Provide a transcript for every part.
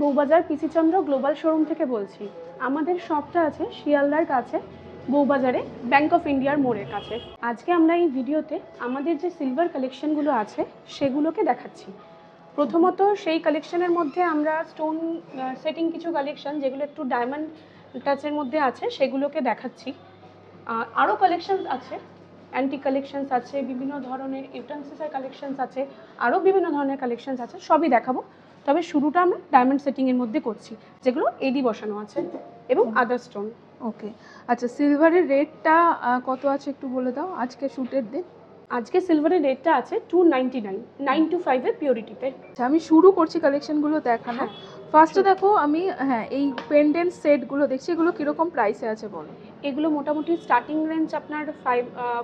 Bowbazar পিসিচন্দ্র global showroom থেকে বলছি। আমাদের শপটা আছে শিয়ালদার কাছে, বউবাজারে ব্যাংক অফ ইন্ডিয়ার মোড়ের কাছে। আজকে আমরা এই ভিডিওতে আমাদের যে সিলভার কালেকশনগুলো আছে সেগুলোকে দেখাচ্ছি। প্রথমত সেই কালেকশনের মধ্যে আমরা স্টোন সেটিং কিছু কালেকশন যেগুলো একটু ডায়মন্ড টাচের মধ্যে আছে সেগুলোকে দেখাচ্ছি। আরও কালেকশনস আছে, অ্যান্টিক কালেকশনস আছে, বিভিন্ন ধরনের ইউটেন্সিলসের কালেকশনস আছে, আরও বিভিন্ন ধরনের কালেকশনস আছে, সবই দেখাবো। তবে শুরুটা আমরা ডায়মন্ড সেটিংয়ের মধ্যে করছি, যেগুলো এডি বসানো আছে এবং আদার স্টোন। ওকে, আচ্ছা সিলভারের রেটটা কত আছে একটু বলে দাও আজকে শ্যুটের দিন। আজকে সিলভারের রেটটা আছে 299, 925 এর পিওরিটিতে। আচ্ছা আমি শুরু করছি কালেকশনগুলো দেখানো। ফার্স্টে দেখো আমি এই পেন্ডেন্ট সেটগুলো দেখছি, এগুলো কীরকম প্রাইসে আছে বলো। এগুলো মোটামুটি স্টার্টিং রেঞ্জ আপনার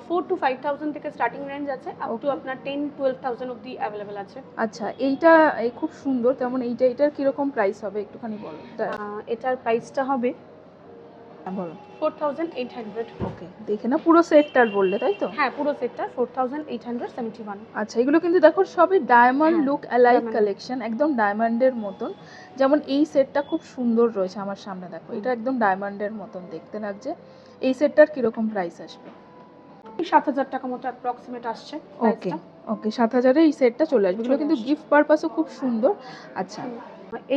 4 to 5,000 থেকে স্টার্টিং রেঞ্জ আছে, আপ টু আপনার 10-12,000 অবধি অ্যাভেলেবেল আছে। আচ্ছা এইটা খুব সুন্দর, তেমন এটার কীরকম প্রাইস হবে একটুখানি বলো। এটার প্রাইসটা হবে বলো 4,800। ওকে, দেখে না পুরো সেটটার বললে তাই তো? হ্যাঁ, পুরো সেটটা 4,871। আচ্ছা এগুলো কিন্তু দেখো সবই ডায়মন্ড লুক অ্যালাইক কালেকশন, একদম ডায়মন্ডের মতন। যেমন এই সেটটা খুব সুন্দর রয়েছে আমার সামনে, দেখো এটা একদম ডায়মন্ডের মতন দেখতে লাগছে। এই সেটটার কিরকম প্রাইস আসবে? 7,000 টাকা মতো অ্যাপ্রক্সিমেট আসছে। ওকে ওকে, 7,000-এ এই সেটটা চলে আসবে। এগুলো কিন্তু গিফট পারপাসও খুব সুন্দর। আচ্ছা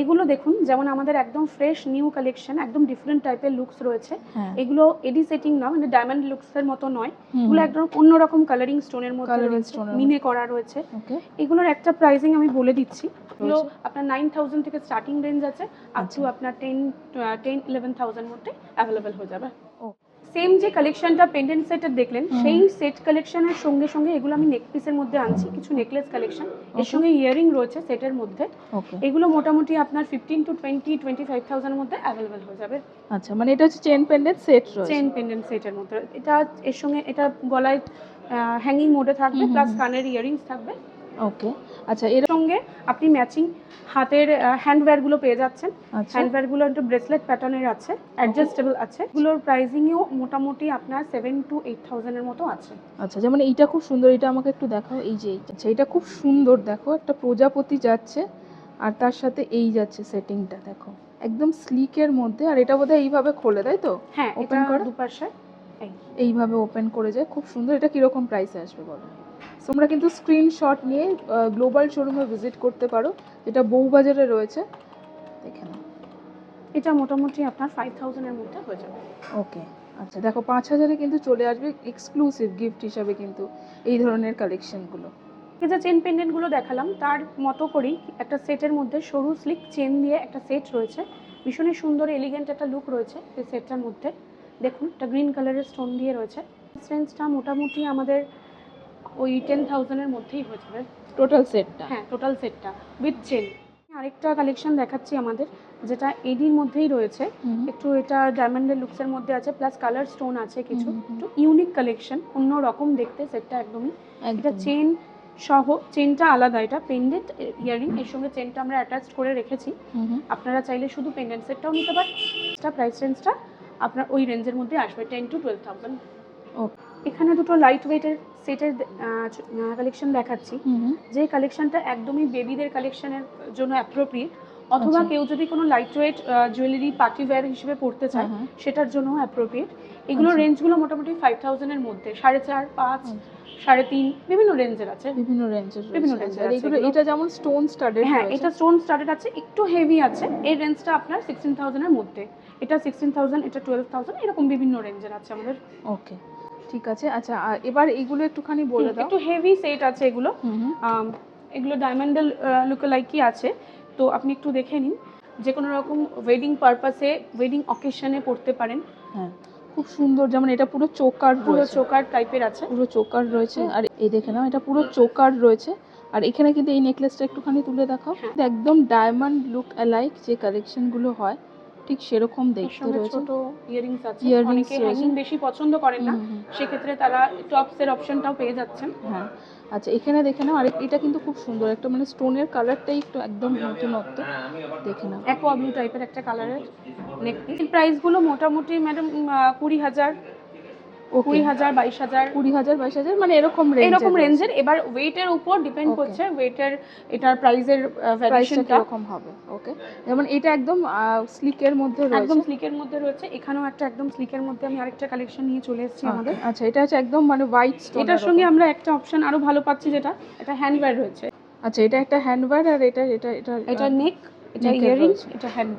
এগুলো দেখুন, যেমন আমাদের একদম ফ্রেশ নিউ কালেকশন, একদম ডিফারেন্ট টাইপের লুকস রয়েছে। এগুলো এডি সেটিং না, মানে ডায়মন্ড লুকসের মতো নয়, এগুলো একদম অন্যরকম কালারিং স্টোনের মধ্যে রয়েছে, মিনে করা রয়েছে। এগুলোর একটা প্রাইসিং আমি বলে দিচ্ছি। এগুলো আপনার 9,000 থেকে স্টার্টিং রেঞ্জ আছে, আপ টু আপনার 10-11,000 মধ্যে অ্যাভেলেবেল হয়ে যাবে। সেম যে কালেকশনটা পেন্ডেন্ট সেটের দেখলেন, সেই সেট কালেকশনের সঙ্গে সঙ্গে এগুলো আমি নেক পিসের মধ্যে আনছি, কিছু নেকলেস কালেকশন, এর সঙ্গে ইয়ারিং রয়েছে সেটের মধ্যে। এগুলো মোটামুটি আপনার 15 to 20-25,000 এর মধ্যে অ্যাভেলেবেল হয়ে যাবে। আচ্ছা মানে এটা হচ্ছে চেন পেন্ডেন্ট সেট রয়েছে, চেন পেন্ডেন্ট সেটের মধ্যে। এটা এর সঙ্গে এটা গলায় হ্যাঙ্গিং মোডে থাকবে, প্লাস কানের ইয়ারিংস থাকবে। ওকে আচ্ছা এর সঙ্গে আপনি ম্যাচিং হাতের হ্যান্ডওয়্যারগুলো পেয়ে যাচ্ছেন। হ্যান্ডওয়্যারগুলো একটু ব্রেসলেট প্যাটার্নের আছে, অ্যাডজাস্টেবল আছে। এগুলোর প্রাইসিংও মোটামুটি আপনার 7,000 to 8,000 এর মতো আছে। আচ্ছা যেমন এইটা খুব সুন্দর, এটা আমাকে একটু দেখাও। এই যে এইটা, আচ্ছা এটা খুব সুন্দর, দেখো একটা প্রজাপতি যাচ্ছে আর তার সাথে এই যাচ্ছে সেটিংটা, দেখো একদম স্লিকের মধ্যে। আর এটা বোধহয় এইভাবে খোলে তাই তো? হ্যাঁ, ওপেন করে দুপাশে এইভাবে ওপেন করে যায়, খুব সুন্দর। এটা কিরকম প্রাইসে আসবে বলো? তোমরা কিন্তু স্ক্রিনশট নিয়ে গ্লোবাল শোরুমে ভিজিট করতে পারো, যেটা বউবাজারে রয়েছে, দেখে নাও। এটা মোটামুটি আপনার 5,000 এর মধ্যে হয়ে যাবে। ওকে আচ্ছা দেখো 5,000-এ কিন্তু চলে আসবে এক্সক্লুসিভ গিফট হিসাবে কিন্তু এই ধরনের কালেকশনগুলো। যে চেন পেন্ডেন্টগুলো দেখালাম তার মতো করেই একটা সেটের মধ্যে সরু স্লিক চেন দিয়ে একটা সেট রয়েছে, ভীষণই সুন্দর এলিগেন্ট একটা লুক রয়েছে এই সেটটার মধ্যে। দেখুন একটা গ্রিন কালারের স্টোন দিয়ে রয়েছে। রেঞ্জটা মোটামুটি আমাদের ওই 10,000 এর মধ্যেই হয়ে যাবে টোটাল সেটটা। হ্যাঁ, টোটাল সেটটা উইথ চেন। আরেকটা কালেকশন দেখাচ্ছি আমাদের, যেটা এডির মধ্যেই রয়েছে, একটু এটা ডায়মন্ডের লুকসের মধ্যে আছে, প্লাস কালার স্টোন আছে কিছু, একটু ইউনিক কালেকশন, অন্য রকম দেখতে সেটটা একদমই। এটা চেন সহ, চেনটা আলাদা, এটা পেন্ডেন্ট ইয়ারিং, এর সঙ্গে চেনটা আমরা অ্যাটাচ করে রেখেছি। আপনারা চাইলে শুধু পেন্ডেন্ট সেটটাও নিতে পারেন। এটা প্রাইস রেঞ্জটা আপনার ওই রেঞ্জের মধ্যে আসবে, 10 to 12,000। এখানে দুটো লাইট ওয়েটের সেটের কালেকশন দেখাচ্ছি, যে কালেকশনটা একদমই বেবিদের কালেকশনের জন্য অ্যাপ্রোপ্রিয়েট, অথবা কেউ যদি কোনো light weight jewellery party wear হিসেবে পড়তে চায় সেটার জন্য অ্যাপ্রোপ্রিয়েট। এগুলোর রেঞ্জগুলো মোটামুটি 5,000 এর মধ্যে, 4.5, 5, 3.5 বিভিন্ন রেঞ্জের আছে। বিভিন্ন রেঞ্জের এগুলো। এটা যেমন স্টোন স্টাডেড, হ্যাঁ এটা স্টোন স্টাডেড আছে, একটু হেভি আছে। এই রেঞ্জটা আপনার 16,000 এর মধ্যে, এটা 16,000, এটা 12,000, এরকম বিভিন্ন রেঞ্জের আছে আমাদের। ওকে ঠিক আছে। আচ্ছা এবার এগুলো একটুখানি বলে দাও। একটু হেভি সেট আছে এগুলো। এগুলো ডায়মন্ডের লুকলাইকই আছে, তো আপনি একটু দেখে নিন। যে কোনো রকম ওয়েডিং পারপাসে, ওয়েডিং অকেশনে পড়তে পারেন। হ্যাঁ খুব সুন্দর, যেমন এটা পুরো চোকার টাইপের আছে, পুরো চোকার রয়েছে। আর এই দেখে নাও, এটা পুরো চোকার রয়েছে। আর এখানে কিন্তু এই নেকলেসটা একটুখানি তুলে দেখাও। একদম ডায়মন্ড লুক অ্যালাইক যে কালেকশনগুলো হয় ঠিক সেরকম দেখতে রয়েছে। ছোট ইয়ারিংস আছে, অনেকে হ্যাঙ্গিং বেশি পছন্দ করেন না, সেক্ষেত্রে তারা টপসের অপশনটাও পেয়ে যাচ্ছেন। হ্যাঁ আচ্ছা এখানে দেখে নাও, আর এটা কিন্তু খুব সুন্দর, একটা মানে স্টোনের কালারটাই একটু একদম নতুনত্ব, দেখে নাও অ্যাকোয়া ব্লু টাইপের একটা কালারের নেকপিস। প্রাইসগুলো মোটামুটি ম্যাডাম 20,000, ওকে 20,000 22,000 20,000 22,000 মানে এরকম রেঞ্জ, এরকম রেঞ্জের। এবার ওয়েটের উপর ডিপেন্ড Okay. করছে, ওয়েটের এটার প্রাইসের প্রাইসটা ভ্যারিয়েশনটা। কিরকম হবে। ওকে, যেমন এটা একদম স্লিকের মধ্যে রয়েছে। একদম স্লিকের মধ্যে রয়েছে। এখানেও একটা একদম স্লিকের মধ্যে আমি আরেকটা কালেকশন নিয়ে চলে এসেছি আমাদের। আচ্ছা, এটা হচ্ছে একদম মানে হোয়াইট স্টোন। এটার সঙ্গে আমরা একটা অপশন আরো ভালো পাচ্ছি, যেটা এটা হ্যান্ডওয়্যার রয়েছে। আচ্ছা, এটা একটা হ্যান্ডওয়্যার, আর এটা এটা এটা এটা নেক, এটা neck এর ইয়ারিং, রয়েছে। এটা হ্যান্ড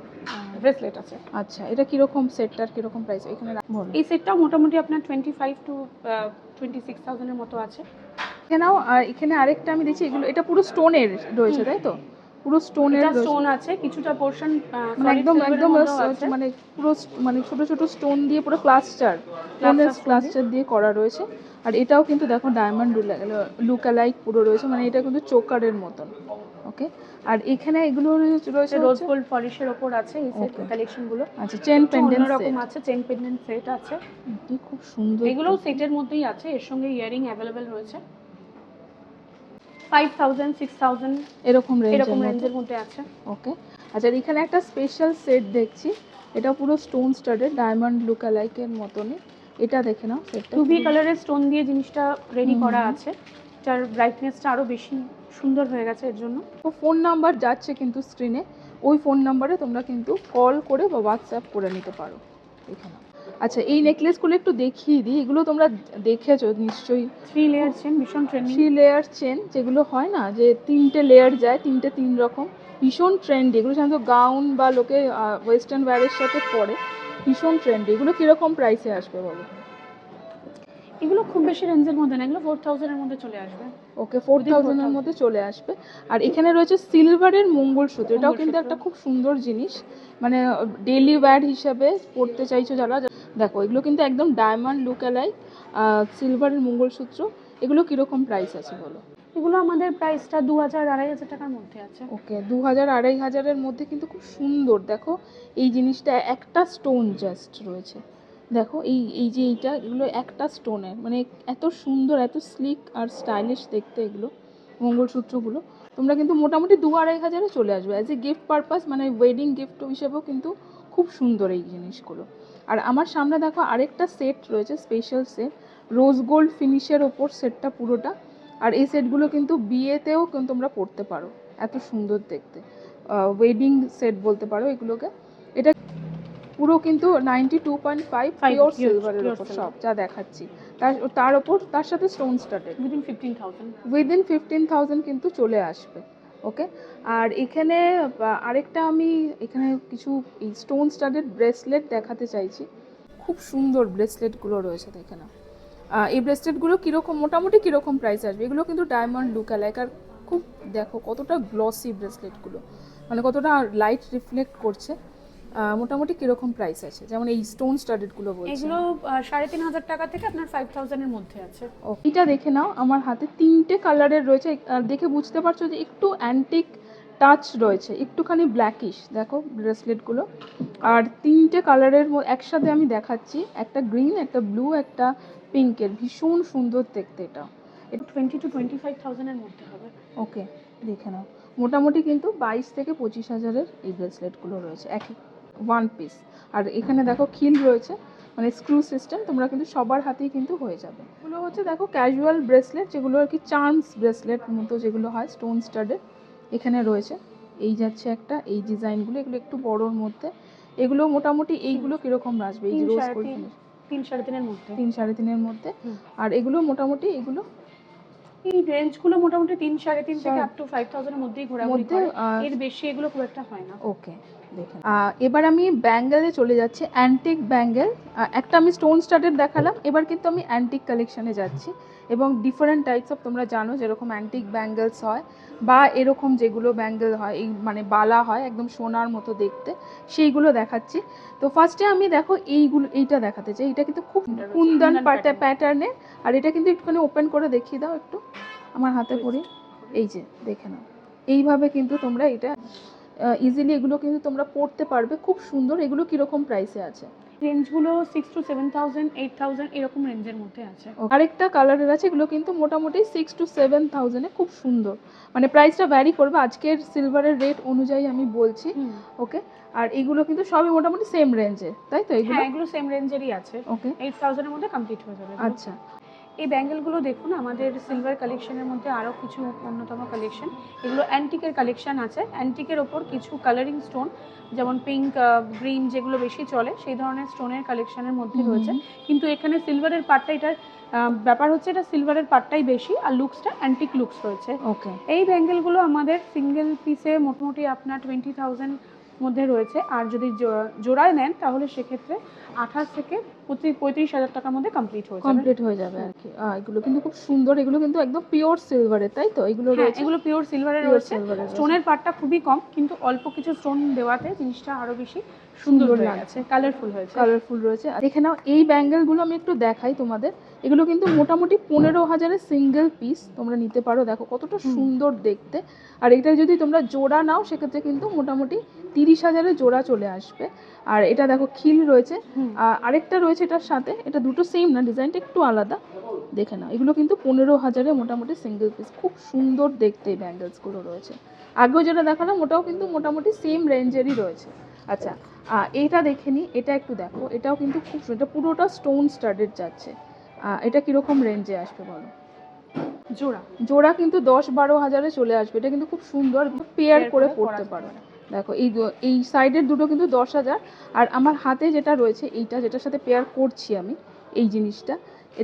ব্রেসলেট আছে। আচ্ছা, এটা কিরকম সেটটার কিরকম প্রাইস এখানে বলো। এই সেটটাও মোটামুটি আপনার 25 to 26,000 এর মতো আছে। এখানেও এখানে আরেকটা আমি দেখছি, এগুলো এটা পুরো স্টোনের রয়েছে তাই তো? পুরো স্টোনের এটা রয়েছে, স্টোন আছে, কিছুটা পোরশন মানে একদম একদম মানে পুরো মানে ছোট ছোট স্টোন দিয়ে পুরো ক্লাস্টার ক্লাস্টার দিয়ে করা রয়েছে। আর এটাও কিন্তু দেখো ডায়মন্ড লুক অ্যালাইক পুরো রয়েছে, মানে এটা কিন্তু চোকারের মতন। ওকে, আর এখানে এগুলো রয়েছে রোজ গোল্ড পলিশের উপর আছে এই সেট Okay. কালেকশন গুলো। আচ্ছা, চেন পেন্ডেন্ট এরকম আছে, চেন পেন্ডেন্ট সেট আছে, খুব সুন্দর। এগুলোও সেটের মধ্যেই আছে, এর সঙ্গে ইয়ারিং অ্যাভেলেবেল রয়েছে। 5,000 6,000 এরকম এরকম রেঞ্জের রেঞ্জের মধ্যে আছে। ওকে, আচ্ছা, আর এখানে একটা স্পেশাল সেট দেখছি, এটা পুরো স্টোন স্টাডেড ডায়মন্ড লুক অ্যালাইকের মতনই। এটা দেখে নাও সেটটা, 2B কালারের স্টোন দিয়ে জিনিসটা রেডি করা আছে, এটার ব্রাইটনেসটা আরো বেশি সুন্দর হয়ে গেছে এর জন্য। তো ফোন নাম্বার যাচ্ছে কিন্তু স্ক্রিনে, ওই ফোন নাম্বারে তোমরা কিন্তু কল করে বা হোয়াটসঅ্যাপ করে নিতে পারো এখানে। আচ্ছা, এই নেকলেসগুলো একটু দেখিয়ে দিই, এগুলো তোমরা দেখেছো নিশ্চয়ই। 3 লেয়ার চেন, ভীষণ ট্রেন্ডিং। 3 লেয়ার চেন, যেগুলো হয় না যে 3টে লেয়ার যায়, 3 রকম, ভীষণ ট্রেন্ডি। এগুলো সাধারণত গাউন বা লোকে ওয়েস্টার্ন ওয়্যারের সাথে পরে, ভীষণ ট্রেন্ডি। এগুলো কীরকম প্রাইসে আসবে বলো? এগুলো খুব বেশি রেঞ্জের মধ্যে না, এগুলো 4,000 এর মধ্যে চলে আসবে। ওকে, 4,000 এর মধ্যে চলে আসবে। আর এখানে রয়েছে সিলভারের মঙ্গলসূত্র, এটাও কিন্তু মঙ্গলসূত্র। একটা খুব সুন্দর জিনিস, মানে ডেইলি ওয়্যার হিসাবে পড়তে চাইছো যারা, দেখো এগুলো কিন্তু একদম ডায়মন্ড লুক অ্যালাইক সিলভারের মঙ্গলসূত্র। এগুলো কীরকম প্রাইস আছে বলো? এগুলো আমাদের প্রাইসটা 2,000 2,500 টাকার মধ্যে আছে। ওকে, 2,000 2,500 এর মধ্যে কিন্তু খুব সুন্দর। দেখো এই জিনিসটা একটা স্টোন জাস্ট রয়েছে, দেখো এই এই যে এইটা, এগুলো একটা স্টোনের, মানে এত সুন্দর, এত স্লিক আর স্টাইলিশ দেখতে এগুলো মঙ্গলসূত্রগুলো। তোমরা কিন্তু মোটামুটি 2,000-2,500 চলে আসবে অ্যাজ এ গিফট পারপাস, মানে ওয়েডিং গিফট হিসেবেও কিন্তু খুব সুন্দর এই জিনিসগুলো। আর আমার সামনে দেখো আরেকটা সেট রয়েছে, স্পেশাল সেট, রোজ গোল্ড ফিনিশের ওপর সেটটা পুরোটা। আর এই সেটগুলো কিন্তু বিয়েতেও কিন্তু তোমরা পরতে পারো, এত সুন্দর দেখতে, ওয়েডিং সেট বলতে পারো এগুলোকে। এটা পুরো কিন্তু 92.5 পিওর সিলভারের উপর সব যা দেখাচ্ছি, তার ওপর তার সাথে স্টোন স্টাডেড, উইদিন 15,000 কিন্তু চলে আসবে। ওকে, আর এখানে আরেকটা আমি এখানে কিছু এই স্টোন স্টাডেড ব্রেসলেট দেখাতে চাইছি, খুব সুন্দর ব্রেসলেটগুলো রয়েছে দেখে না। এই ব্রেসলেটগুলো কীরকম, মোটামুটি কীরকম প্রাইস আসবে? এগুলো কিন্তু ডায়মন্ড লুক অ্যালাইক, আর খুব দেখো কতটা গ্লসি ব্রেসলেটগুলো, মানে কতটা লাইট রিফ্লেক্ট করছে। মোটামুটি কীরকম প্রাইস আছে? যেমন এই স্টোন স্টাডেডগুলো বলছি, এগুলো 3,500 টাকা থেকে আপনার 5,000 এর মধ্যে আছে। এটা দেখে নাও, আমার হাতে 3টে কালারের রয়েছে, আর দেখে বুঝতে পারছো যে একটু অ্যান্টিক টাচ রয়েছে, একটুখানি ব্ল্যাকিশ, দেখো ব্রেসলেটগুলো। আর 3টে কালারের একসাথে আমি দেখাচ্ছি, একটা গ্রিন, একটা ব্লু, একটা পিঙ্কের, ভীষণ সুন্দর দেখতে এটা। 20 to 25,000 এর মধ্যে হবে। ওকে, দেখে নাও, মোটামুটি কিন্তু 22,000-25,000 এই ব্রেসলেটগুলো রয়েছে এক ওয়ান পিস। আর এখানে দেখো খিল রয়েছে, মানে স্ক্রু সিস্টেম, তোমরা কিন্তু সবার হাতেই কিন্তু হয়ে যাবে। এগুলো হচ্ছে দেখো ক্যাজুয়াল ব্রেসলেট, যেগুলো আর কি চার্মস ব্রেসলেট মতো যেগুলো হয় স্টোন স্টাডেড, এখানে রয়েছে। এই যাচ্ছে একটা, এই ডিজাইনগুলো, এগুলো একটু বড়োর মধ্যে। এগুলো মোটামুটি এইগুলো কীরকম আসবে? এই যে রোজ গোল্ড ফিনিশ, 3-3.5 এর মধ্যে, 3-3.5 মধ্যে। আর এগুলো মোটামুটি এগুলো এই রেঞ্জগুলো মোটামুটি 3-3.5 থেকে আপ টু 5,000 এর মধ্যেই ঘোরাঘুরি করে, এর বেশি এগুলো খুব একটা হয় না। ওকে, দেখেন এবার আমি ব্যাঙ্গেলে চলে যাচ্ছি, অ্যান্টিক ব্যাঙ্গেল। একটা আমি স্টোন স্টাডেড দেখালাম, এবার কিন্তু আমি অ্যান্টিক কালেকশানে যাচ্ছি, এবং ডিফারেন্ট টাইপস অফ, তোমরা জানো যেরকম অ্যান্টিক ব্যাঙ্গেলস হয় বা এরকম যেগুলো ব্যাঙ্গেল হয়, এই মানে বালা হয় একদম সোনার মতো দেখতে, সেইগুলো দেখাচ্ছি। তো ফার্স্টে আমি দেখো এইটা দেখাতে চাই, এটা কিন্তু খুব কুন্দন প্যাটার্নের। আর এটা কিন্তু একটুখানি ওপেন করে দেখিয়ে দাও একটু আমার হাতে পড়ি, এই যে দেখে নাও, এইভাবে কিন্তু তোমরা এটা ইজিলি এগুলো কিন্তু তোমরা পড়তে পারবে, খুব সুন্দর। এগুলো কীরকম প্রাইসে আছে? রেঞ্জগুলো 6 to 7,000, 8,000 এরকম রেঞ্জের মধ্যে আছে। আরেকটা কালারের আছে, এগুলো কিন্তু মোটামুটি 6 to 7,000 খুব সুন্দর, মানে প্রাইসটা ভ্যারি করবে আজকের সিলভারের রেট অনুযায়ী আমি বলছি। ওকে, আর এগুলো কিন্তু সবই মোটামুটি সেম রেঞ্জে, তাই তো? হ্যাঁ, এগুলো সেম রেঞ্জেরই আছে। ওকে, 8,000 এর মধ্যে কমপ্লিট হয়ে যাবে। আচ্ছা। এই ব্যাঙ্গেলগুলো দেখুন, আমাদের সিলভার কালেকশনের মধ্যে আরও কিছু অন্যতম কালেকশন। এগুলো অ্যান্টিকের কালেকশন আছে। অ্যান্টিকের ওপর কিছু কালারিং স্টোন, যেমন পিঙ্ক, গ্রিন যেগুলো বেশি চলে সেই ধরনের স্টোনের কালেকশনের মধ্যে রয়েছে। কিন্তু এখানে সিলভারের পার্টটা, এটার ব্যাপার হচ্ছে এটা সিলভারের পার্টটাই বেশি, আর লুকসটা অ্যান্টিক লুকস রয়েছে। ওকে, এই ব্যাঙ্গেলগুলো আমাদের সিঙ্গেল পিসে মোটামুটি আপনার 20,000 মধ্যে রয়েছে, আর যদি জোড়ায় নেন তাহলে সেক্ষেত্রে 28 থেকে 35,000 টাকার মধ্যে কমপ্লিট হয়ে যাবে আর কি। এগুলো কিন্তু খুব সুন্দর, এগুলো কিন্তু একদম পিওর সিলভারের, তাই তো? এগুলো রয়েছে, এগুলো পিওর সিলভারের রয়েছে। স্টোনের পার্টটা খুবই কম, কিন্তু অল্প কিছু স্টোন দেওয়াতে জিনিসটা আরো বেশি সুন্দর লাগছে, কালারফুল রয়েছে। দেখে নাও এই ব্যাঙ্গেলগুলো আমি একটু দেখাই তোমাদের। এগুলো কিন্তু মোটামুটি 15,000-এর সিঙ্গেল পিস তোমরা নিতে পারো, দেখো কতটা সুন্দর দেখতে। আর এটা যদি তোমরা জোড়া নাও সেক্ষেত্রে কিন্তু মোটামুটি 30,000-এর জোড়া চলে আসবে। আর এটা দেখো খিল রয়েছে, আরেকটা রয়েছে এটার সাথে, এটা দুটো সেম না, ডিজাইনটা একটু আলাদা। দেখে নাও, এগুলো কিন্তু 15,000-এ মোটামুটি সিঙ্গেল পিস, খুব সুন্দর দেখতে এই ব্যাঙ্গেলসগুলো রয়েছে। আগেও যেটা দেখালাম ওটাও কিন্তু মোটামুটি সেম রেঞ্জেরই রয়েছে। আচ্ছা, এইটা দেখে নিই, এটা একটু দেখো, এটাও কিন্তু খুব সুন্দর, এটা পুরোটা স্টোন স্টাডেড যাচ্ছে। এটা কিরকম রেঞ্জে আসবে বলো? জোড়া কিন্তু 10-12,000-এ চলে আসবে। এটা কিন্তু খুব সুন্দর, পেয়ার করে পরতে পারো। দেখো এই সাইডের দুটো কিন্তু 10,000, আর আমার হাতে যেটা রয়েছে এইটা, যেটার সাথে পেয়ার করছি আমি এই জিনিসটা,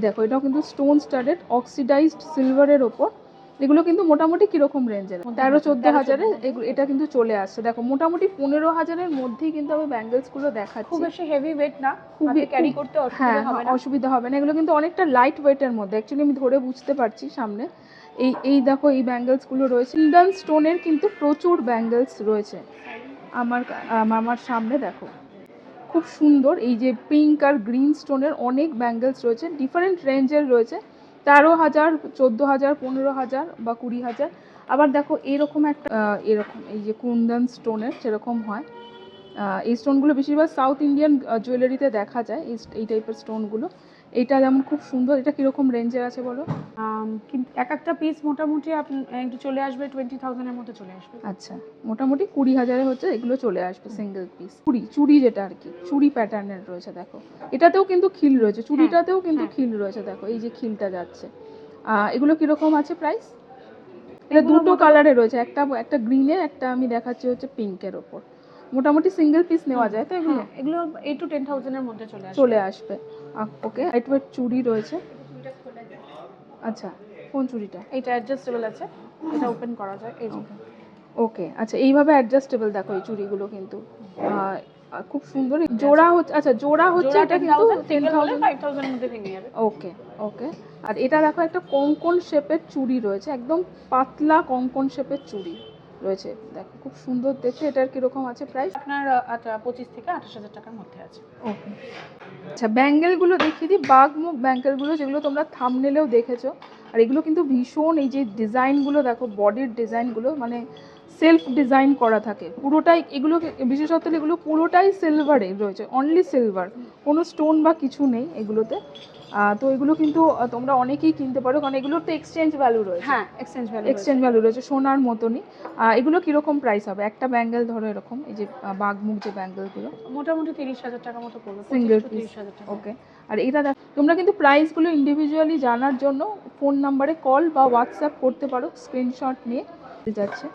দেখো এটাও কিন্তু স্টোন স্টাডেড অক্সিডাইজড সিলভারের ওপর। এগুলো কিন্তু মোটামুটি কিরকম রেঞ্জের? 13-14,000-এ এটা কিন্তু চলে আসছে। দেখো মোটামুটি 15,000-এর মধ্যেই কিন্তু আমি ব্যাঙ্গেলস গুলো দেখাচ্ছি। খুব বেশি হেভি ওয়েট না, খুবই ক্যারি করতে অসুবিধা হবে না। এগুলো কিন্তু অনেকটা লাইট ওয়েটের মধ্যে, অ্যাকচুয়ালি আমি ধরে বুঝতে পারছি সামনে। এই দেখো এই ব্যাঙ্গেলস গুলো রয়েছে, ইন্ডিয়ান স্টোনের কিন্তু প্রচুর ব্যাঙ্গেলস রয়েছে আমার সামনে। দেখো খুব সুন্দর, এই যে পিঙ্ক আর গ্রিন স্টোনের অনেক ব্যাঙ্গেলস রয়েছে, ডিফারেন্ট রেঞ্জের রয়েছে, 13,000, 14,000, 15,000 বা 20,000। আবার দেখো এরকম একটা এরকম এই যে কুন্দন স্টোনের যেরকম হয়, এই স্টোনগুলো বেশিরভাগ সাউথ ইন্ডিয়ান জুয়েলারিতে দেখা যায়, এই টাইপের স্টোনগুলো। এটা যেমন খুব সুন্দর, এটা কিরকম রেঞ্জের আছে বলো? কিন্তু এক একটা পিস মোটামুটি একটু চলে আসবে 20,000 এর মধ্যে চলে আসবে। আচ্ছা, মোটামুটি 20,000-এ হচ্ছে এগুলো চলে আসবে সিঙ্গেল পিস। চুড়ি যেটা আর কি, চুড়ি প্যাটার্নের রয়েছে, দেখো এটাতেও কিন্তু খিল রয়েছে, চুড়িটাতেও কিন্তু খিল রয়েছে, দেখো এই যে খিলটা যাচ্ছে। এগুলো কিরকম আছে প্রাইস? এটা দুটো কালারে রয়েছে, একটা গ্রিনের, একটা আমি দেখাচ্ছি হচ্ছে পিঙ্কের ওপর। মোটামুটি সিঙ্গেল পিস নেওয়া যায় তো এগুলো 8 to 10,000 এর মধ্যে চলে আসবে। ওকে, লাইটওয়েট চুড়ি রয়েছে। আচ্ছা, কোন চুড়িটা? এটা অ্যাডজাস্টেবল আছে, এটা ওপেন করা যায় এই যে। ওকে, আচ্ছা, এইভাবে অ্যাডজাস্টেবল, দেখো এই চুড়িগুলো কিন্তু খুব সুন্দর। জোড়া হচ্ছে, আচ্ছা জোড়া হচ্ছে এটা কিন্তু 10,000, 5,000 এর মধ্যে ভেঙে যাবে। ওকে ওকে। আর এটা দেখো একটা কঙ্কন শেপের চুড়ি রয়েছে, একদম পাতলা কঙ্কন শেপের চুড়ি রয়েছে, দেখো খুব সুন্দর দেখতে। এটার কিরকম আছে প্রাইস? আপনার 25 থেকে 28,000 টাকার মধ্যে আছে। ওকে, আচ্ছা ব্যাঙ্গেলগুলো দেখিয়ে দিই, বাঘমুখ ব্যাঙ্গেলগুলো যেগুলো তোমরা থাম্বনেলেও দেখেছো। আর এগুলো কিন্তু ভীষণ, এই যে ডিজাইনগুলো দেখো, বডির ডিজাইনগুলো মানে সেলফ ডিজাইন করা থাকে পুরোটাই। এগুলো বিশেষত এগুলো পুরোটাই সিলভারে রয়েছে, অনলি সিলভার, কোনো স্টোন বা কিছু নেই এগুলোতে। তো এগুলো কিন্তু তোমরা অনেকেই কিনতে পারো, কারণ এগুলোর তো এক্সচেঞ্জ ভ্যালু রয়েছে। হ্যাঁ, এক্সচেঞ্জ ভ্যালু রয়েছে, সোনার মতনই। এগুলো কিরকম প্রাইস হবে? একটা ব্যাঙ্গেল ধরো এরকম, এই যে বাঘমুখ যে ব্যাঙ্গেলগুলো, মোটামুটি 30,000 টাকা মতো পড়বে, সিঙ্গেল পিস। ওকে, আর এটা তোমরা কিন্তু প্রাইসগুলো ইন্ডিভিজুয়ালি জানার জন্য ফোন নাম্বারে কল বা হোয়াটসঅ্যাপ করতে পারো, স্ক্রিনশট নিয়ে যাচ্ছে।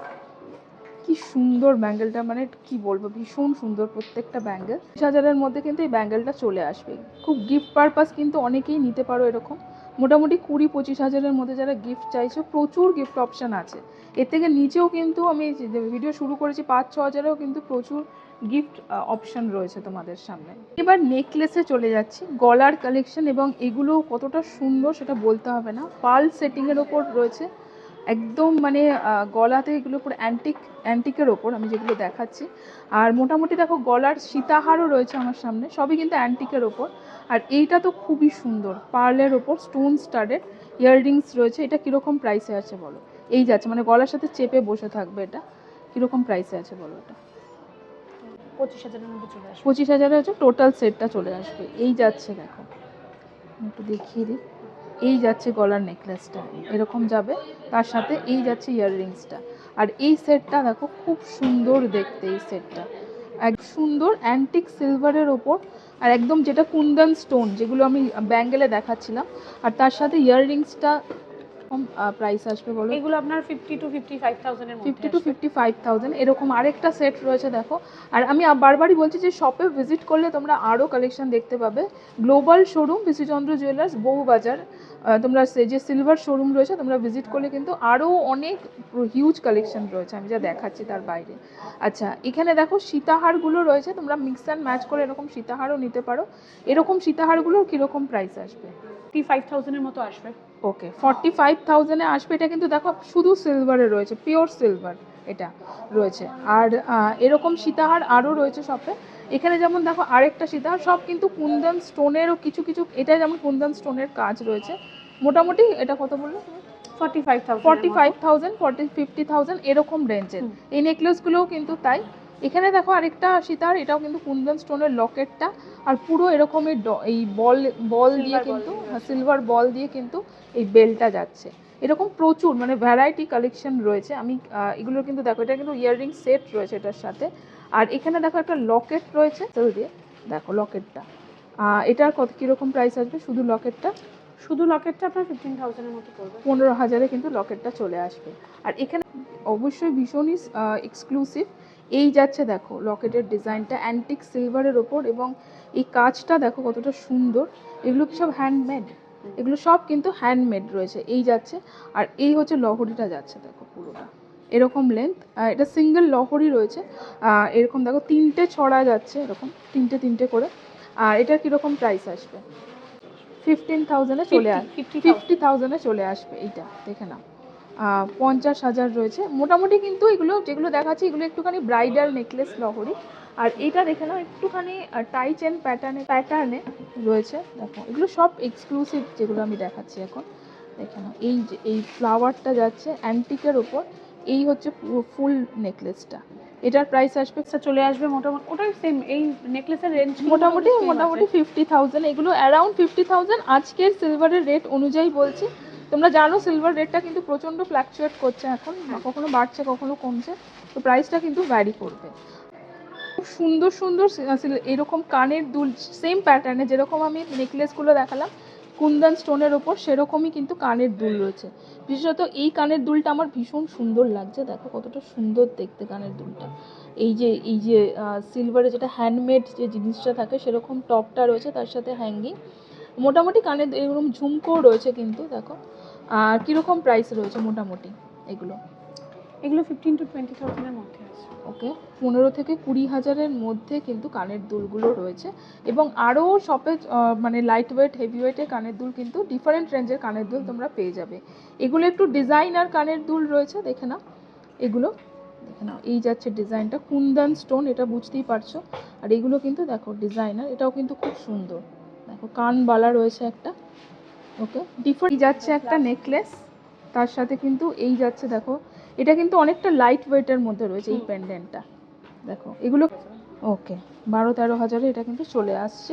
কি সুন্দর ব্যাঙ্গেলটা, মানে কি বলবো, ভীষণ সুন্দর প্রত্যেকটা ব্যাঙ্গেল। 30,000-এর মধ্যে কিন্তু এই ব্যাঙ্গেলটা চলে আসবে। খুব গিফট পারপাস কিন্তু অনেকেই নিতে পারো এরকম। মোটামুটি 20-25,000-এর মধ্যে যারা গিফট চাইছো, প্রচুর গিফট অপশান আছে। এর থেকে নিচেও কিন্তু আমি ভিডিও শুরু করেছি 5-6,000-এও কিন্তু প্রচুর গিফট অপশান রয়েছে তোমাদের সামনে। এবার নেকলেসে চলে যাচ্ছি, গলার কালেকশন, এবং এগুলো কতটা সুন্দর সেটা বলতে হবে না। পার্ল সেটিংয়ের ওপর রয়েছে একদম, মানে গলাতে এগুলো পুরো অ্যান্টিকের ওপর আমি যেগুলো দেখাচ্ছি। আর মোটামুটি দেখো গলার সীতাহারও রয়েছে আমার সামনে, সবই কিন্তু অ্যান্টিকের ওপর। আর এইটা তো খুবই সুন্দর, পার্লের ওপর স্টোন স্টাডেড ইয়াররিংস রয়েছে। এটা কীরকম প্রাইসে আছে বলো? এই যাচ্ছে, মানে গলার সাথে চেপে বসে থাকবে, এটা কীরকম প্রাইসে আছে বলো? এটা 25,000-এর মধ্যে চলে আসবে। 25,000 হচ্ছে টোটাল সেটটা চলে আসবে। এই যাচ্ছে দেখো, আমি একটু দেখিয়ে দিই। এই যাচ্ছে গলার নেকলেসটা, এরকম যাবে, তার সাথে এই যাচ্ছে ইয়াররিংসটা। আর এই সেটটা দেখো খুব সুন্দর দেখতে, এই সেটটা এক সুন্দর অ্যান্টিক সিলভারের ওপর, আর একদম যেটা কুন্দন স্টোন যেগুলো আমি ব্যাঙ্গেলে দেখাচ্ছিলাম, আর তার সাথে ইয়াররিংসটা প্রাইস আসবে বলো? এগুলো আপনার 50 to 55,000-এর মধ্যে 50 to 55,000 এরকম আরেকটা সেট রয়েছে দেখো। আর আমি বারবারই বলছি যে শপে ভিজিট করলে তোমরা আরও কালেকশন দেখতে পাবে। গ্লোবাল শোরুম বিসিচন্দ্র জুয়েলার্স বউবাজার, তোমরা যে সিলভার শোরুম রয়েছে তোমরা ভিজিট করলে কিন্তু আরও অনেক হিউজ কালেকশন রয়েছে, আমি যা দেখাচ্ছি তার বাইরে। আচ্ছা, এখানে দেখো সীতাহারগুলো রয়েছে, তোমরা মিক্স অ্যান্ড ম্যাচ করে এরকম সীতাহারও নিতে পারো। এরকম সীতাহারগুলোর কীরকম প্রাইস আসবে? 55,000-এর মতো আসবে। ওকে, 45,000-এ আসবে। এটা কিন্তু দেখো শুধু সিলভারে রয়েছে, পিওর সিলভার এটা রয়েছে। আর এরকম সীতাহার আরও রয়েছে শপে। এখানে যেমন দেখো আরেকটা সীতাহার, সব কিন্তু কুন্দন স্টোনেরও কিছু কিছু, এটা যেমন কুন্দন স্টোনের কাজ রয়েছে। মোটামুটি এটা কত বললো? 45,000, 50,000 এরকম রেঞ্জের। এই নেকলেসগুলোও কিন্তু তাই। এখানে দেখো আরেকটা সীতাহার, এটাও কিন্তু কুন্দন স্টোনের লকেটটা, আর পুরো এরকমই এই বল দিয়ে কিন্তু, সিলভার বল দিয়ে কিন্তু এই বেলটা যাচ্ছে। এরকম প্রচুর মানে ভ্যারাইটি কালেকশন রয়েছে। আমি এগুলো কিন্তু দেখো, এটা কিন্তু ইয়াররিং সেট রয়েছে এটার সাথে। আর এখানে দেখো একটা লকেট রয়েছে দিয়ে, দেখো লকেটটা, এটার কত কীরকম প্রাইস আসবে? শুধু লকেটটা, শুধু লকেটটা আপনার 15,000-এর মতো পড়বে। 15,000-এ কিন্তু লকেটটা চলে আসবে। আর এখানে অবশ্যই ভীষণই এক্সক্লুসিভ এই যাচ্ছে দেখো লকেটের ডিজাইনটা অ্যান্টিক সিলভারের ওপর, এবং এই কাজটা দেখো কতটা সুন্দর। এগুলো কি সব হ্যান্ডমেড? এগুলো সব কিন্তু হ্যান্ডমেড রয়েছে। এই যাচ্ছে, আর এই হচ্ছে লহরিটা যাচ্ছে দেখো পুরোটা এরকম লেন্থ। এটা সিঙ্গেল লহরি রয়েছে, এরকম দেখো 3টে ছড়া যাচ্ছে, এরকম 3টে করে। আর এটার কীরকম প্রাইস আসবে? 15,000-এ চলে আসবে। 50,000-এ চলে আসবে। এইটা দেখে নাও, 50,000 রয়েছে মোটামুটি। কিন্তু এগুলো যেগুলো দেখাচ্ছি এগুলো একটুখানি ব্রাইডাল নেকলেস লহরি। আর এইটা দেখে নাও একটুখানি টাই চেন প্যাটার্নে রয়েছে। দেখো এগুলো সব এক্সক্লুসিভ যেগুলো আমি দেখাচ্ছি এখন। দেখে নাও এই যে এই ফ্লাওয়ারটা যাচ্ছে অ্যান্টিকের ওপর, এই হচ্ছে পুরো ফুল নেকলেসটা। এটার প্রাইস আসবে, চলে আসবে মোটামুটি ওটাই সেম। এই নেকলেসের রেঞ্জ মোটামুটি 50,000। এগুলো অ্যারাউন্ড 50,000 আজকের সিলভারের রেট অনুযায়ী বলছি। তোমরা জানো সিলভার রেটটা কিন্তু প্রচণ্ড ফ্ল্যাকচুয়েট করছে এখন, কখনো বাড়ছে কখনো কমছে, তো প্রাইসটা কিন্তু ভ্যারি করবে। খুব সুন্দর সুন্দর এরকম কানের দুল সেম প্যাটার্নে, যেরকম আমি নেকলেসগুলো দেখালাম কুন্দন স্টোনের ওপর, সেরকমই কিন্তু কানের দুল রয়েছে। বিশেষত এই কানের দুলটা আমার ভীষণ সুন্দর লাগছে, দেখো কতটা সুন্দর দেখতে কানের দুলটা। এই যে সিলভারে যেটা হ্যান্ডমেড যে জিনিসটা থাকে সেরকম টপটা রয়েছে, তার সাথে হ্যাঙ্গিং। মোটামুটি কানের এরকম ঝুমকো রয়েছে কিন্তু দেখো। আর কীরকম প্রাইস রয়েছে মোটামুটি এগুলো? এগুলো 15 to 20,000-এর মধ্যে আছে। ওকে, 15 থেকে 20,000-এর মধ্যে কিন্তু কানের দুলগুলো রয়েছে। এবং আরও শপে মানে লাইট ওয়েট হেভি ওয়েটের কানের দুল কিন্তু ডিফারেন্ট রেঞ্জের কানের দুল তোমরা পেয়ে যাবে। এগুলো একটু ডিজাইনার কানের দুল রয়েছে, দেখে নাও এগুলো, দেখে নাও এই যাচ্ছে ডিজাইনটা কুন্দন স্টোন, এটা বুঝতেই পারছো। আর এগুলো কিন্তু দেখো ডিজাইনার, এটাও কিন্তু খুব সুন্দর। দেখো কানবালা রয়েছে একটা। ওকে, ডিফারেন্ট যাচ্ছে একটা নেকলেস, তার সাথে কিন্তু এই যাচ্ছে দেখো, এটা কিন্তু অনেকটা লাইট ওয়েটের মধ্যে রয়েছে এই পেন্ডেন্টটা। দেখো এগুলো ওকে 12-13 হাজারে এটা কিন্তু চলে আসছে।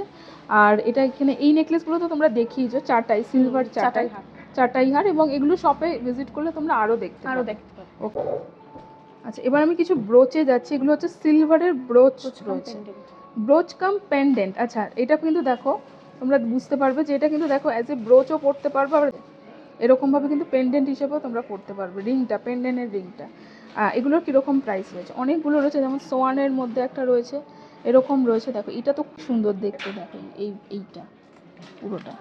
আর এটা এখানে এই নেকলেসগুলো তো তোমরা দেখিয়েছো, চাটাই সিলভার চাটাই হার, এবং এগুলো শপে ভিজিট করলে তোমরা আরও দেখতে পাবে। ওকে, আচ্ছা এবার আমি কিছু ব্রোচে যাচ্ছি। এগুলো হচ্ছে সিলভারের ব্রোচ রয়েছে, ব্রোচ কাম পেন্ডেন্ট। আচ্ছা এটা কিন্তু দেখো তোমরা বুঝতে পারবে যে এটা কিন্তু দেখো অ্যাজ এ ব্রোচও পড়তে পারবে, আবার এরকমভাবে কিন্তু পেন্ডেন্ট হিসেবেও তোমরা পড়তে পারবে। রিংটা, পেন্ডেন্টের রিংটা, এগুলোর কীরকম প্রাইস রয়েছে? অনেকগুলো রয়েছে, যেমন সোয়ানের মধ্যে একটা রয়েছে, এরকম রয়েছে। দেখো এটা তো খুব সুন্দর দেখতে, দেখো এইটা পুরোটা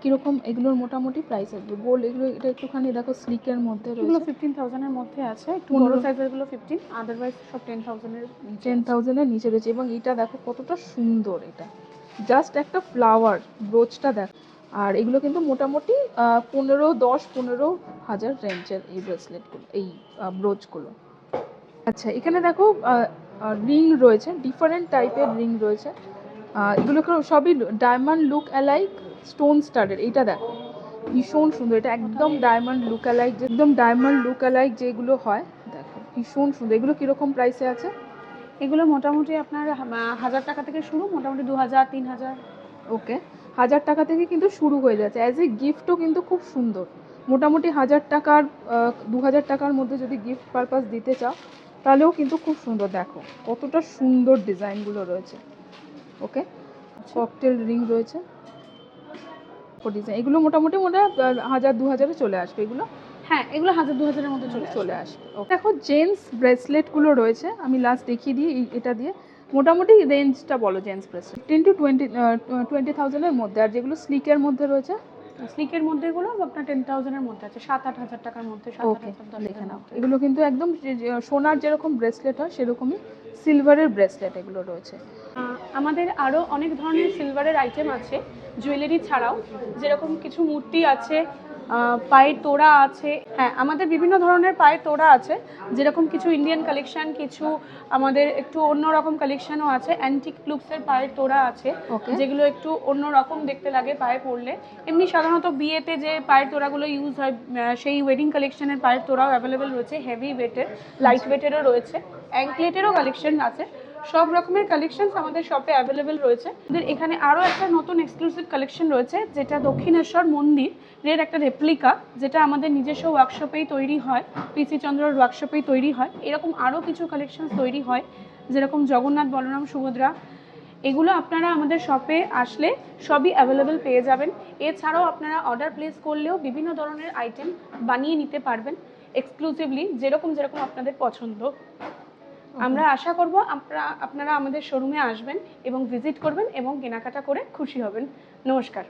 কীরকম? এগুলোর মোটামুটি প্রাইস আসবে গোল্ড। এগুলো এটা একটুখানি দেখো স্লিকের মধ্যে রয়েছে, 15,000-এর মধ্যে আছে। একটু বড় সাইজেরগুলো 15, আদারওয়াইজ সব 10,000-এর নিচে রয়েছে। এবং এটা দেখো কতটা সুন্দর, এটা জাস্ট একটা ফ্লাওয়ার ব্রোচটা দেখো। আর এগুলো কিন্তু মোটামুটি 10-15,000 রেঞ্জের এই ব্রেসলেটগুলো, এই ব্রোচগুলো। আচ্ছা এখানে দেখো রিং রয়েছে, ডিফারেন্ট টাইপের রিং রয়েছে। এগুলো সবই ডায়মন্ড লুক অ্যালাইক স্টোন স্টাডের। এইটা দেখো ভীষণ সুন্দর, এটা একদম ডায়মন্ড লুক অ্যালাইক যেগুলো হয়, দেখো ভীষণ সুন্দর। এগুলো কীরকম প্রাইসে আছে? এগুলো মোটামুটি আপনার 1000 টাকা থেকে শুরু, মোটামুটি 2000 3000। ওকে, 1000 টাকা থেকে কিন্তু শুরু হয়ে যাচ্ছে। অ্যাজ এ গিফটও কিন্তু খুব সুন্দর। মোটামুটি 1000 টাকার 2000 টাকার মধ্যে যদি গিফট পারপাস দিতে চাও তাহলেও কিন্তু খুব সুন্দর। দেখো কতটা সুন্দর ডিজাইনগুলো রয়েছে। ওকে, ককটেল রিং রয়েছে, ডিজাইন এগুলো মোটামুটি 1000 2000-এ চলে আসবে এগুলো। হ্যাঁ, এগুলো 1000 2000 এর মধ্যে চলে আসবে। দেখো জেন্টস ব্রেসলেটগুলো রয়েছে, আমি লাস্ট দেখিয়ে দিই এটা দিয়ে। মোটামুটি রেঞ্জটা বলো জেন্টস ব্রেসলেট 10 to 20,000 এর মধ্যে। আর যেগুলো স্লিকের মধ্যে রয়েছে, স্লিকের মধ্যে গুলো আপনার 10,000 এর মধ্যে আছে, 7-8 হাজার টাকার মধ্যে, 7-8 দেখে নাও। এগুলো কিন্তু একদম সোনার যেরকম ব্রেসলেট হয় সেরকমই সিলভারের ব্রেসলেট এগুলো রয়েছে। আমাদের আরও অনেক ধরনের সিলভারের আইটেম আছে জুয়েলারি ছাড়াও, যেরকম কিছু মূর্তি আছে, পায়ের তোড়া আছে। হ্যাঁ, আমাদের বিভিন্ন ধরনের পায়ের তোড়া আছে, যেরকম কিছু ইন্ডিয়ান কালেকশন, কিছু আমাদের একটু অন্যরকম কালেকশনও আছে। অ্যান্টিক লুকসের পায়ের তোড়া আছে, যেগুলো একটু অন্যরকম দেখতে লাগে পায়ে পরলে। এমনি সাধারণত বিয়েতে যে পায়ের তোড়াগুলো ইউজ হয়, সেই ওয়েডিং কালেকশনের পায়ের তোড়াও অ্যাভেলেবেল রয়েছে। হেভি ওয়েটের, লাইট ওয়েটেরও রয়েছে, অ্যাঙ্কলেটেরও কালেকশন আছে। সব রকমের কালেকশনস আমাদের শপে অ্যাভেলেবেল রয়েছে। আমাদের এখানে আরও একটা নতুন এক্সক্লুসিভ কালেকশন রয়েছে, যেটা দক্ষিণেশ্বর মন্দিরের একটা রেপ্লিকা, যেটা আমাদের নিজস্ব ওয়ার্কশপেই তৈরি হয়, পিসি চন্দ্রর ওয়ার্কশপেই তৈরি হয়। এরকম আরও কিছু কালেকশন তৈরি হয়, যেরকম জগন্নাথ বলরাম সুভদ্রা। এগুলো আপনারা আমাদের শপে আসলে সবই অ্যাভেলেবেল পেয়ে যাবেন। এছাড়াও আপনারা অর্ডার প্লেস করলেও বিভিন্ন ধরনের আইটেম বানিয়ে নিতে পারবেন এক্সক্লুসিভলি, যেরকম যেরকম আপনাদের পছন্দ। আমরা আশা করব আপনারা আমাদের শোরুমে আসবেন এবং ভিজিট করবেন এবং কেনাকাটা করে খুশি হবেন। নমস্কার।